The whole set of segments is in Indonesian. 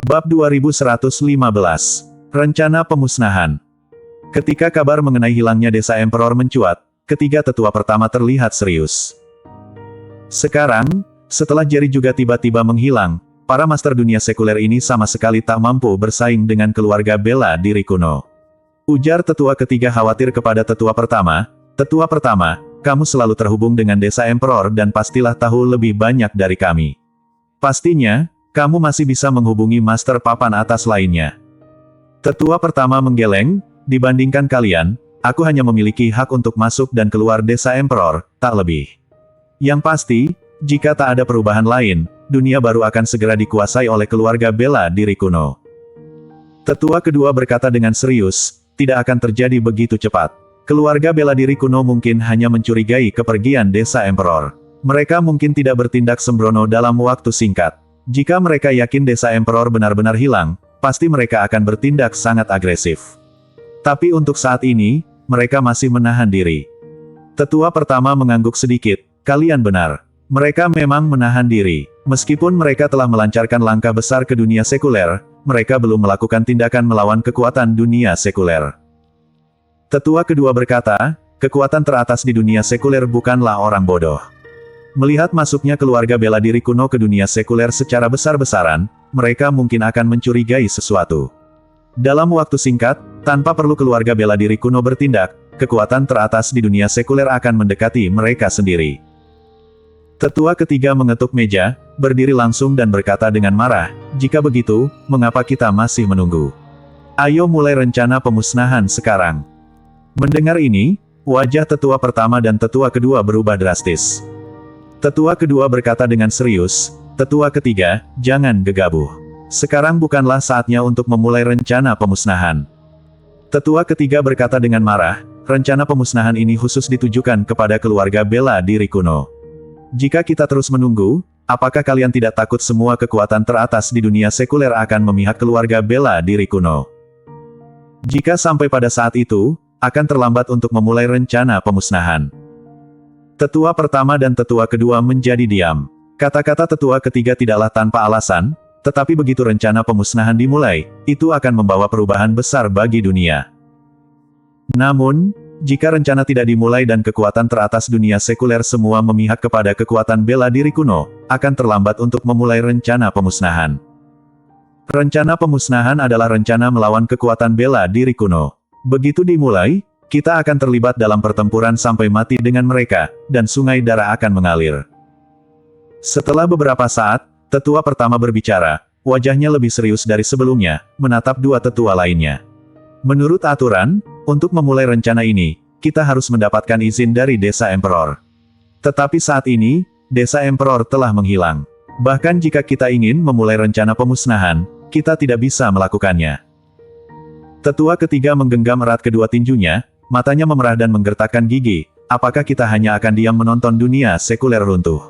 Bab 2115. Rencana pemusnahan. Ketika kabar mengenai hilangnya desa Emperor mencuat, ketiga tetua pertama terlihat serius. Sekarang, setelah Jerry juga tiba-tiba menghilang, para master dunia sekuler ini sama sekali tak mampu bersaing dengan keluarga bela diri kuno. Ujar tetua ketiga khawatir kepada tetua pertama, "Tetua pertama, kamu selalu terhubung dengan desa Emperor dan pastilah tahu lebih banyak dari kami. Pastinya, kamu masih bisa menghubungi master papan atas lainnya." Tetua pertama menggeleng, "Dibandingkan kalian, aku hanya memiliki hak untuk masuk dan keluar desa Emperor, tak lebih. Yang pasti, jika tak ada perubahan lain, dunia baru akan segera dikuasai oleh keluarga bela diri kuno." Tetua kedua berkata dengan serius, "Tidak akan terjadi begitu cepat. Keluarga bela diri kuno mungkin hanya mencurigai kepergian desa Emperor. Mereka mungkin tidak bertindak sembrono dalam waktu singkat. Jika mereka yakin desa Emperor benar-benar hilang, pasti mereka akan bertindak sangat agresif. Tapi untuk saat ini, mereka masih menahan diri." Tetua pertama mengangguk sedikit, "Kalian benar. Mereka memang menahan diri. Meskipun mereka telah melancarkan langkah besar ke dunia sekuler, mereka belum melakukan tindakan melawan kekuatan dunia sekuler." Tetua kedua berkata, "Kekuatan teratas di dunia sekuler bukanlah orang bodoh. Melihat masuknya keluarga bela diri kuno ke dunia sekuler secara besar-besaran, mereka mungkin akan mencurigai sesuatu. Dalam waktu singkat, tanpa perlu keluarga bela diri kuno bertindak, kekuatan teratas di dunia sekuler akan mendekati mereka sendiri." Tetua ketiga mengetuk meja, berdiri langsung dan berkata dengan marah, "Jika begitu, mengapa kita masih menunggu? Ayo mulai rencana pemusnahan sekarang." Mendengar ini, wajah tetua pertama dan tetua kedua berubah drastis. Tetua kedua berkata dengan serius, "Tetua ketiga, jangan gegabah. Sekarang bukanlah saatnya untuk memulai rencana pemusnahan." Tetua ketiga berkata dengan marah, "Rencana pemusnahan ini khusus ditujukan kepada keluarga bela diri kuno. Jika kita terus menunggu, apakah kalian tidak takut semua kekuatan teratas di dunia sekuler akan memihak keluarga bela diri kuno? Jika sampai pada saat itu, akan terlambat untuk memulai rencana pemusnahan." Tetua pertama dan tetua kedua menjadi diam. Kata-kata tetua ketiga tidaklah tanpa alasan, tetapi begitu rencana pemusnahan dimulai, itu akan membawa perubahan besar bagi dunia. Namun, jika rencana tidak dimulai dan kekuatan teratas dunia sekuler semua memihak kepada kekuatan bela diri kuno, akan terlambat untuk memulai rencana pemusnahan. Rencana pemusnahan adalah rencana melawan kekuatan bela diri kuno. Begitu dimulai, kita akan terlibat dalam pertempuran sampai mati dengan mereka, dan sungai darah akan mengalir. Setelah beberapa saat, tetua pertama berbicara, wajahnya lebih serius dari sebelumnya, menatap dua tetua lainnya. "Menurut aturan, untuk memulai rencana ini, kita harus mendapatkan izin dari desa Emperor. Tetapi saat ini, desa Emperor telah menghilang. Bahkan jika kita ingin memulai rencana pemusnahan, kita tidak bisa melakukannya." Tetua ketiga menggenggam erat kedua tinjunya, matanya memerah dan menggertakkan gigi. Apakah kita hanya akan diam menonton dunia sekuler runtuh?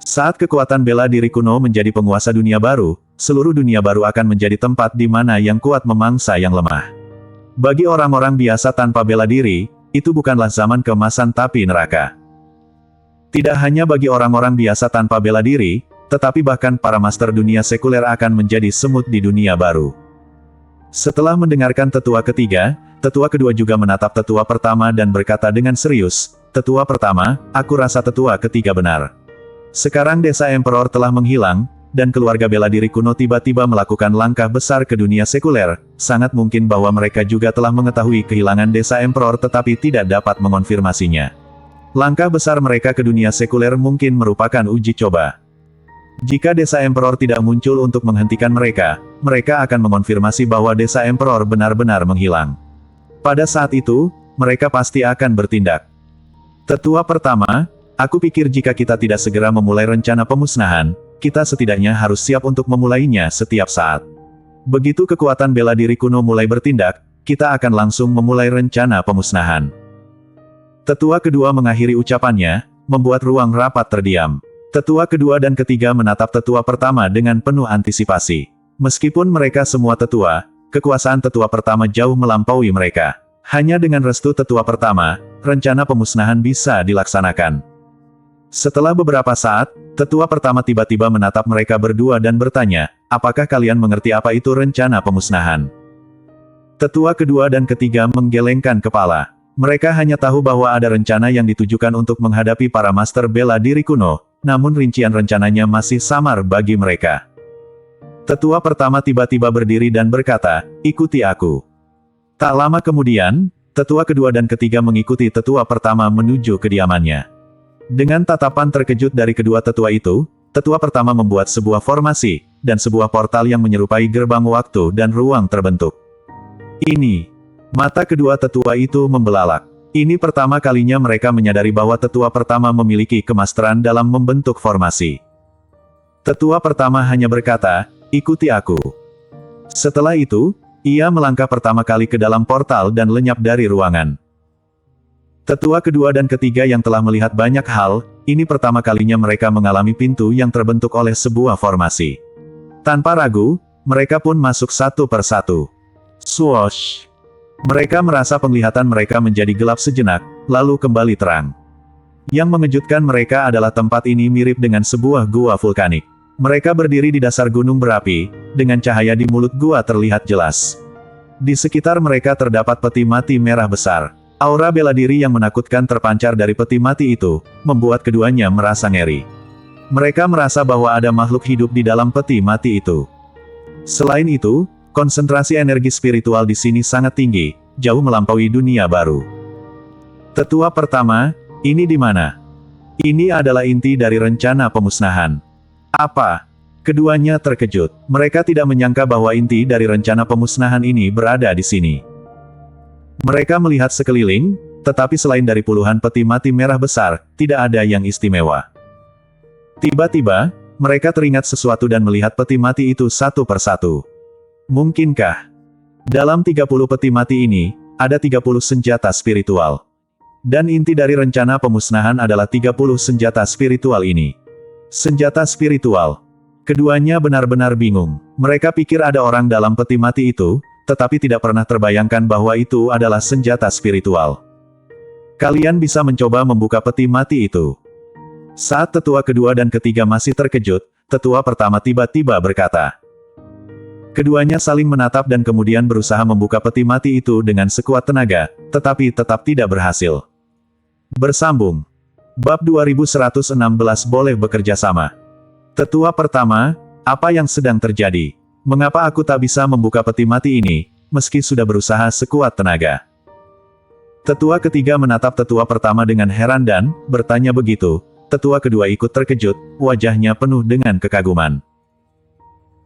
Saat kekuatan bela diri kuno menjadi penguasa dunia baru, seluruh dunia baru akan menjadi tempat di mana yang kuat memangsa yang lemah. Bagi orang-orang biasa tanpa bela diri, itu bukanlah zaman keemasan tapi neraka. Tidak hanya bagi orang-orang biasa tanpa bela diri, tetapi bahkan para master dunia sekuler akan menjadi semut di dunia baru. Setelah mendengarkan tetua ketiga, tetua kedua juga menatap tetua pertama dan berkata dengan serius, "Tetua pertama, aku rasa tetua ketiga benar. Sekarang desa Emperor telah menghilang, dan keluarga bela diri kuno tiba-tiba melakukan langkah besar ke dunia sekuler. Sangat mungkin bahwa mereka juga telah mengetahui kehilangan desa Emperor tetapi tidak dapat mengonfirmasinya. Langkah besar mereka ke dunia sekuler mungkin merupakan uji coba. Jika desa Emperor tidak muncul untuk menghentikan mereka, mereka akan mengonfirmasi bahwa desa Emperor benar-benar menghilang. Pada saat itu, mereka pasti akan bertindak. Tetua pertama, aku pikir jika kita tidak segera memulai rencana pemusnahan, kita setidaknya harus siap untuk memulainya setiap saat. Begitu kekuatan bela diri kuno mulai bertindak, kita akan langsung memulai rencana pemusnahan." Tetua kedua mengakhiri ucapannya, membuat ruang rapat terdiam. Tetua kedua dan ketiga menatap tetua pertama dengan penuh antisipasi. Meskipun mereka semua tetua, kekuasaan tetua pertama jauh melampaui mereka. Hanya dengan restu tetua pertama, rencana pemusnahan bisa dilaksanakan. Setelah beberapa saat, tetua pertama tiba-tiba menatap mereka berdua dan bertanya, apakah kalian mengerti apa itu rencana pemusnahan? Tetua kedua dan ketiga menggelengkan kepala. Mereka hanya tahu bahwa ada rencana yang ditujukan untuk menghadapi para master bela diri kuno, namun rincian rencananya masih samar bagi mereka. Tetua pertama tiba-tiba berdiri dan berkata, ikuti aku. Tak lama kemudian, tetua kedua dan ketiga mengikuti tetua pertama menuju kediamannya. Dengan tatapan terkejut dari kedua tetua itu, tetua pertama membuat sebuah formasi, dan sebuah portal yang menyerupai gerbang waktu dan ruang terbentuk. Ini. Mata kedua tetua itu membelalak. Ini pertama kalinya mereka menyadari bahwa tetua pertama memiliki kemasteran dalam membentuk formasi. Tetua pertama hanya berkata, ikuti aku. Setelah itu, ia melangkah pertama kali ke dalam portal dan lenyap dari ruangan. Tetua kedua dan ketiga yang telah melihat banyak hal, ini pertama kalinya mereka mengalami pintu yang terbentuk oleh sebuah formasi. Tanpa ragu, mereka pun masuk satu persatu. Swoosh! Mereka merasa penglihatan mereka menjadi gelap sejenak, lalu kembali terang. Yang mengejutkan mereka adalah tempat ini mirip dengan sebuah gua vulkanik. Mereka berdiri di dasar gunung berapi, dengan cahaya di mulut gua terlihat jelas. Di sekitar mereka terdapat peti mati merah besar. Aura bela diri yang menakutkan terpancar dari peti mati itu, membuat keduanya merasa ngeri. Mereka merasa bahwa ada makhluk hidup di dalam peti mati itu. Selain itu, konsentrasi energi spiritual di sini sangat tinggi, jauh melampaui dunia baru. Tetua pertama, ini di mana? Ini adalah inti dari rencana pemusnahan. Apa? Keduanya terkejut. Mereka tidak menyangka bahwa inti dari rencana pemusnahan ini berada di sini. Mereka melihat sekeliling, tetapi selain dari puluhan peti mati merah besar, tidak ada yang istimewa. Tiba-tiba, mereka teringat sesuatu dan melihat peti mati itu satu persatu. Mungkinkah? Dalam 30 peti mati ini, ada 30 senjata spiritual. Dan inti dari rencana pemusnahan adalah 30 senjata spiritual ini. Senjata spiritual. Keduanya benar-benar bingung. Mereka pikir ada orang dalam peti mati itu, tetapi tidak pernah terbayangkan bahwa itu adalah senjata spiritual. Kalian bisa mencoba membuka peti mati itu. Saat tetua kedua dan ketiga masih terkejut, tetua pertama tiba-tiba berkata. Keduanya saling menatap dan kemudian berusaha membuka peti mati itu dengan sekuat tenaga, tetapi tetap tidak berhasil. Bersambung. Bab 2116 boleh bekerja sama. Tetua pertama, apa yang sedang terjadi? Mengapa aku tak bisa membuka peti mati ini, meski sudah berusaha sekuat tenaga? Tetua ketiga menatap tetua pertama dengan heran dan bertanya begitu. Tetua kedua ikut terkejut, wajahnya penuh dengan kekaguman.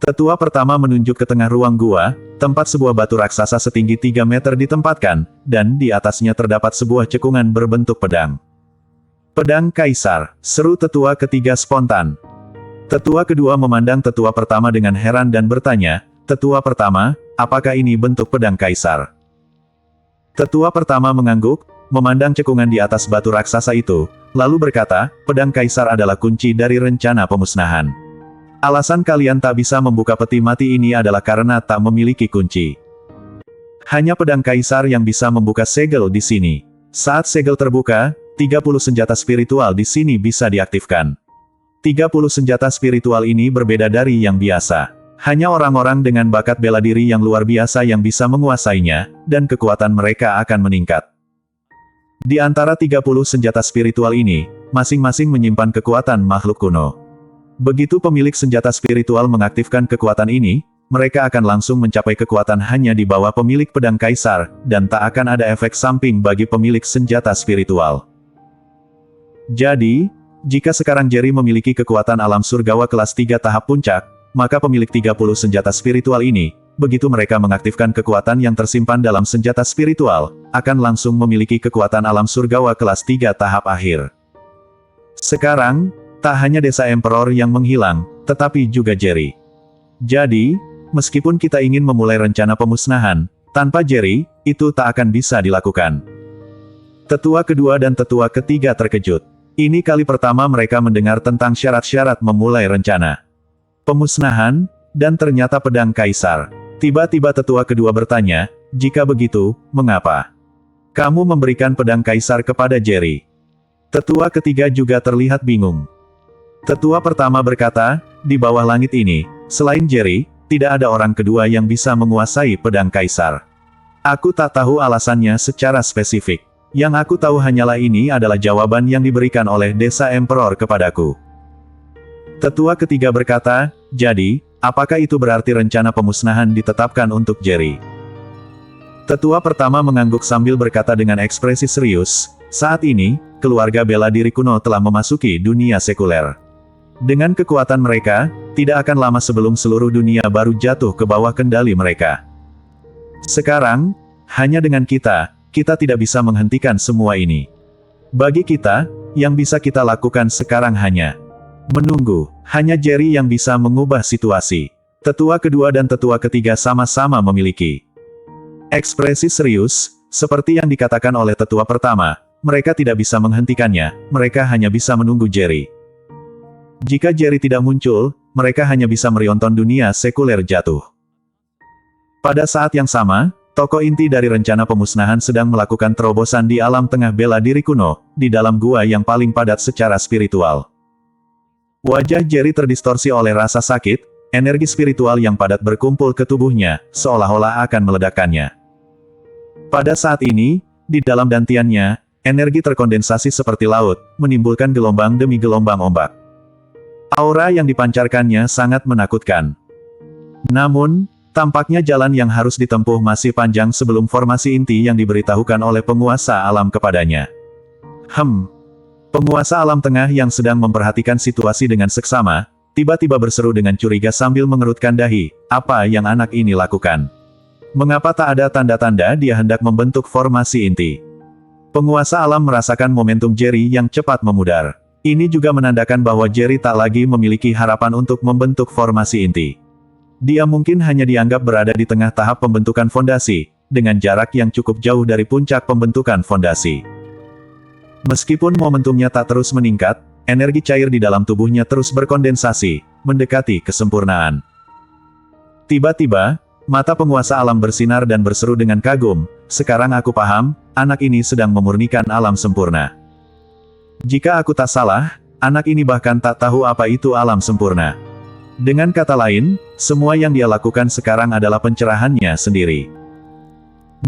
Tetua pertama menunjuk ke tengah ruang gua, tempat sebuah batu raksasa setinggi 3 meter ditempatkan, dan di atasnya terdapat sebuah cekungan berbentuk pedang. Pedang Kaisar, seru tetua ketiga spontan. Tetua kedua memandang tetua pertama dengan heran dan bertanya, tetua pertama, apakah ini bentuk pedang Kaisar? Tetua pertama mengangguk, memandang cekungan di atas batu raksasa itu, lalu berkata, pedang Kaisar adalah kunci dari rencana pemusnahan. Alasan kalian tak bisa membuka peti mati ini adalah karena tak memiliki kunci. Hanya pedang Kaisar yang bisa membuka segel di sini. Saat segel terbuka, 30 senjata spiritual di sini bisa diaktifkan. 30 senjata spiritual ini berbeda dari yang biasa. Hanya orang-orang dengan bakat bela diri yang luar biasa yang bisa menguasainya, dan kekuatan mereka akan meningkat. Di antara 30 senjata spiritual ini, masing-masing menyimpan kekuatan makhluk kuno. Begitu pemilik senjata spiritual mengaktifkan kekuatan ini, mereka akan langsung mencapai kekuatan hanya di bawah pemilik pedang Kaisar, dan tak akan ada efek samping bagi pemilik senjata spiritual. Jadi, jika sekarang Jerry memiliki kekuatan alam surgawa kelas 3 tahap puncak, maka pemilik 30 senjata spiritual ini, begitu mereka mengaktifkan kekuatan yang tersimpan dalam senjata spiritual, akan langsung memiliki kekuatan alam surgawa kelas 3 tahap akhir. Sekarang, tak hanya desa Emperor yang menghilang, tetapi juga Jerry. Jadi, meskipun kita ingin memulai rencana pemusnahan, tanpa Jerry, itu tak akan bisa dilakukan. Tetua kedua dan tetua ketiga terkejut. Ini kali pertama mereka mendengar tentang syarat-syarat memulai rencana pemusnahan, dan ternyata pedang Kaisar. Tiba-tiba tetua kedua bertanya, jika begitu, mengapa kamu memberikan pedang Kaisar kepada Jerry? Tetua ketiga juga terlihat bingung. Tetua pertama berkata, di bawah langit ini, selain Jerry, tidak ada orang kedua yang bisa menguasai pedang kaisar. Aku tak tahu alasannya secara spesifik. Yang aku tahu hanyalah ini adalah jawaban yang diberikan oleh Desa Emperor kepadaku. Tetua ketiga berkata, jadi, apakah itu berarti rencana pemusnahan ditetapkan untuk Jerry? Tetua pertama mengangguk sambil berkata dengan ekspresi serius, saat ini, keluarga bela diri kuno telah memasuki dunia sekuler. Dengan kekuatan mereka, tidak akan lama sebelum seluruh dunia baru jatuh ke bawah kendali mereka. Sekarang, hanya dengan kita tidak bisa menghentikan semua ini. Bagi kita, yang bisa kita lakukan sekarang hanya menunggu. Hanya Jerry yang bisa mengubah situasi. Tetua kedua dan tetua ketiga sama-sama memiliki ekspresi serius, seperti yang dikatakan oleh tetua pertama, mereka tidak bisa menghentikannya, mereka hanya bisa menunggu Jerry. Jika Jerry tidak muncul, mereka hanya bisa merionton dunia sekuler jatuh. Pada saat yang sama, tokoh inti dari rencana pemusnahan sedang melakukan terobosan di alam tengah bela diri kuno, di dalam gua yang paling padat secara spiritual. Wajah Jerry terdistorsi oleh rasa sakit, energi spiritual yang padat berkumpul ke tubuhnya, seolah-olah akan meledakkannya. Pada saat ini, di dalam dantiannya, energi terkondensasi seperti laut, menimbulkan gelombang demi gelombang ombak. Aura yang dipancarkannya sangat menakutkan. Namun, tampaknya jalan yang harus ditempuh masih panjang sebelum formasi inti yang diberitahukan oleh penguasa alam kepadanya. Penguasa alam tengah yang sedang memperhatikan situasi dengan seksama, tiba-tiba berseru dengan curiga sambil mengerutkan dahi, apa yang anak ini lakukan? Mengapa tak ada tanda-tanda dia hendak membentuk formasi inti? Penguasa alam merasakan momentum Jerry yang cepat memudar. Ini juga menandakan bahwa Jerry tak lagi memiliki harapan untuk membentuk formasi inti. Dia mungkin hanya dianggap berada di tengah tahap pembentukan fondasi, dengan jarak yang cukup jauh dari puncak pembentukan fondasi. Meskipun momentumnya tak terus meningkat, energi cair di dalam tubuhnya terus berkondensasi, mendekati kesempurnaan. Tiba-tiba, mata penguasa alam bersinar dan berseru dengan kagum, sekarang aku paham, anak ini sedang memurnikan alam sempurna. Jika aku tak salah, anak ini bahkan tak tahu apa itu alam sempurna. Dengan kata lain, semua yang dia lakukan sekarang adalah pencerahannya sendiri.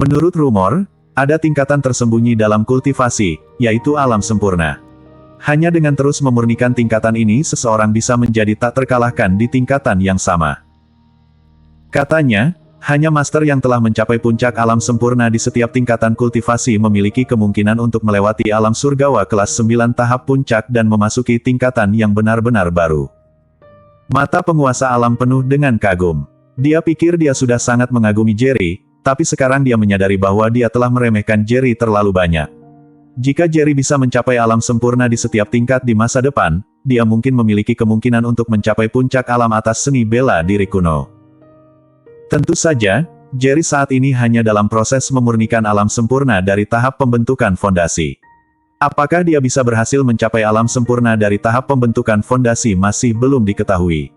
Menurut rumor, ada tingkatan tersembunyi dalam kultivasi, yaitu alam sempurna. Hanya dengan terus memurnikan tingkatan ini seseorang bisa menjadi tak terkalahkan di tingkatan yang sama. Katanya, hanya master yang telah mencapai puncak alam sempurna di setiap tingkatan kultivasi memiliki kemungkinan untuk melewati alam surgawa kelas 9 tahap puncak dan memasuki tingkatan yang benar-benar baru. Mata penguasa alam penuh dengan kagum. Dia pikir dia sudah sangat mengagumi Jerry, tapi sekarang dia menyadari bahwa dia telah meremehkan Jerry terlalu banyak. Jika Jerry bisa mencapai alam sempurna di setiap tingkat di masa depan, dia mungkin memiliki kemungkinan untuk mencapai puncak alam atas seni bela diri kuno. Tentu saja, Jerry saat ini hanya dalam proses memurnikan alam sempurna dari tahap pembentukan fondasi. Apakah dia bisa berhasil mencapai alam sempurna dari tahap pembentukan fondasi masih belum diketahui.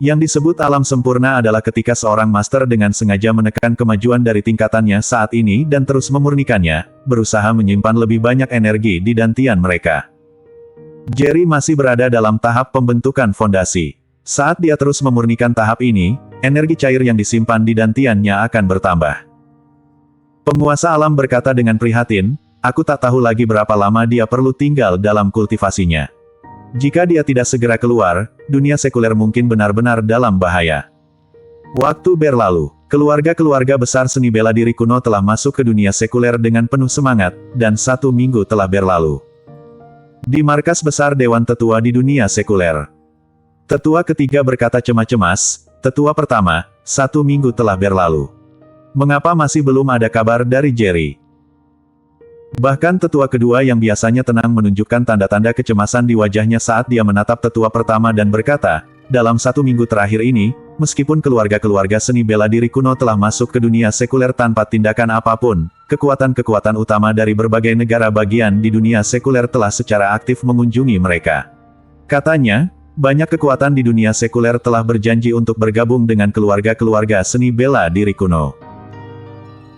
Yang disebut alam sempurna adalah ketika seorang master dengan sengaja menekan kemajuan dari tingkatannya saat ini dan terus memurnikannya, berusaha menyimpan lebih banyak energi di dantian mereka. Jerry masih berada dalam tahap pembentukan fondasi. Saat dia terus memurnikan tahap ini, energi cair yang disimpan di dantiannya akan bertambah. Penguasa alam berkata dengan prihatin, aku tak tahu lagi berapa lama dia perlu tinggal dalam kultivasinya. Jika dia tidak segera keluar, dunia sekuler mungkin benar-benar dalam bahaya. Waktu berlalu, keluarga-keluarga besar seni bela diri kuno telah masuk ke dunia sekuler dengan penuh semangat, dan 1 minggu telah berlalu. Di markas besar Dewan Tetua di dunia sekuler, tetua ketiga berkata cemas-cemas, tetua pertama, 1 minggu telah berlalu. Mengapa masih belum ada kabar dari Jerry? Bahkan tetua kedua yang biasanya tenang menunjukkan tanda-tanda kecemasan di wajahnya saat dia menatap tetua pertama dan berkata, dalam 1 minggu terakhir ini, meskipun keluarga-keluarga seni bela diri kuno telah masuk ke dunia sekuler tanpa tindakan apapun, kekuatan-kekuatan utama dari berbagai negara bagian di dunia sekuler telah secara aktif mengunjungi mereka. Katanya, banyak kekuatan di dunia sekuler telah berjanji untuk bergabung dengan keluarga-keluarga seni bela diri kuno.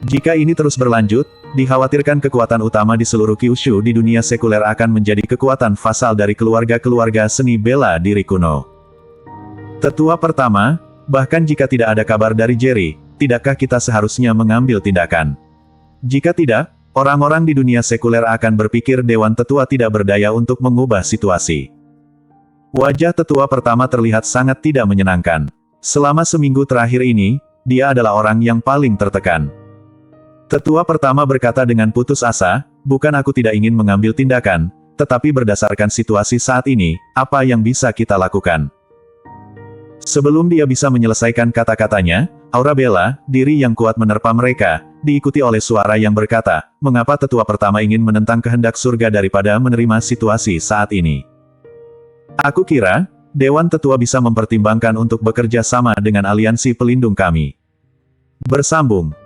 Jika ini terus berlanjut, dikhawatirkan kekuatan utama di seluruh Kyushu di dunia sekuler akan menjadi kekuatan vasal dari keluarga-keluarga seni bela diri kuno. Tetua pertama, bahkan jika tidak ada kabar dari Jerry, tidakkah kita seharusnya mengambil tindakan? Jika tidak, orang-orang di dunia sekuler akan berpikir Dewan Tetua tidak berdaya untuk mengubah situasi. Wajah tetua pertama terlihat sangat tidak menyenangkan. Selama seminggu terakhir ini, dia adalah orang yang paling tertekan. Tetua pertama berkata dengan putus asa, bukan aku tidak ingin mengambil tindakan, tetapi berdasarkan situasi saat ini, apa yang bisa kita lakukan? Sebelum dia bisa menyelesaikan kata-katanya, aura bela diri yang kuat menerpa mereka, diikuti oleh suara yang berkata, mengapa tetua pertama ingin menentang kehendak surga daripada menerima situasi saat ini? Aku kira, Dewan Tetua bisa mempertimbangkan untuk bekerja sama dengan aliansi pelindung kami. Bersambung.